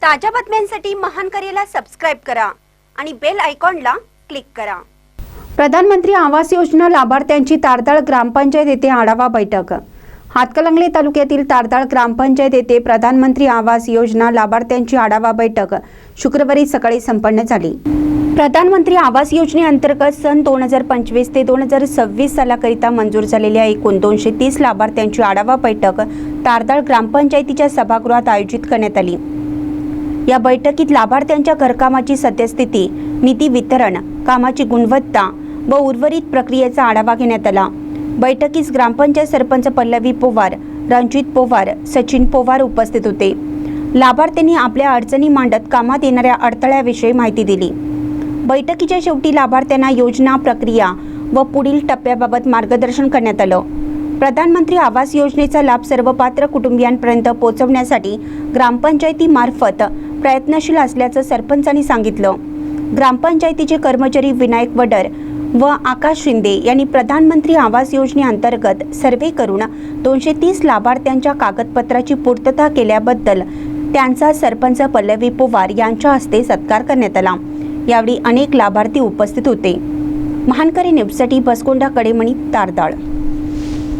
ताज्या बातम्यांसाठी महान करेला सबस्क्राइब करा आणि बेल आयकॉनला क्लिक करा। प्रधानमंत्री आवास योजना लाभार्थ्यांची तारदाळ ग्रामपंचायत येथे आढावा बैठक। हातकणंगले तालुक्यातील तारदाळ ग्रामपंचायत येथे प्रधानमंत्री आवास योजना लाभार्थ्यांची आढावा बैठक शुक्रवारी सकाळी संपन्न झाली। प्रधानमंत्री आवास योजनेअंतर्गत सन 2025 ते 2026 सालाकरिता मंजूर झालेल्या एकूण 230 लाभार्थ्यांची आढावा बैठक तारदाळ ग्रामपंचायतीच्या सभागृहात आयोजित करण्यात आली। या बैठकीत लाभार्थ्यांच्या घरकामाची सद्यस्थिती, निधी वितरण, कामाची गुणवत्ता व उर्वरित प्रक्रियेचा आढावा घेण्यात आला। बैठकीस ग्रामपंचायत सरपंच पल्लवी पोवार, रणजित पोवार, सचिन पोवार उपस्थित होते। लाभार्थ्यांनी आपल्या अडचणी मांडत कामात येणाऱ्या अडथळ्याविषयी माहिती दिली। बैठकीच्या शेवटी लाभार्थ्यांना योजना, प्रक्रिया व पुढील टप्प्याबाबत मार्गदर्शन करण्यात आलं। प्रधानमंत्री आवास योजनेचा लाभ सर्व पात्र कुटुंबियांपर्यंत पोहोचवण्यासाठी ग्रामपंचायतीमार्फत प्रयत्नशील असल्याचं सरपंचांनी सांगितलं। ग्रामपंचायतीचे कर्मचारी विनायक वडर व आकाश शिंदे यांनी प्रधानमंत्री आवास योजनेअंतर्गत सर्वे करून 230 लाभार्थ्यांच्या कागदपत्राची पूर्तता केल्याबद्दल त्यांचा सरपंच पल्लवी पोवार यांच्या हस्ते सत्कार करण्यात आला। यावेळी अनेक लाभार्थी उपस्थित होते। महानकरी न्यूजसाठी बसकोंडा कडेमणी, तारदाळ।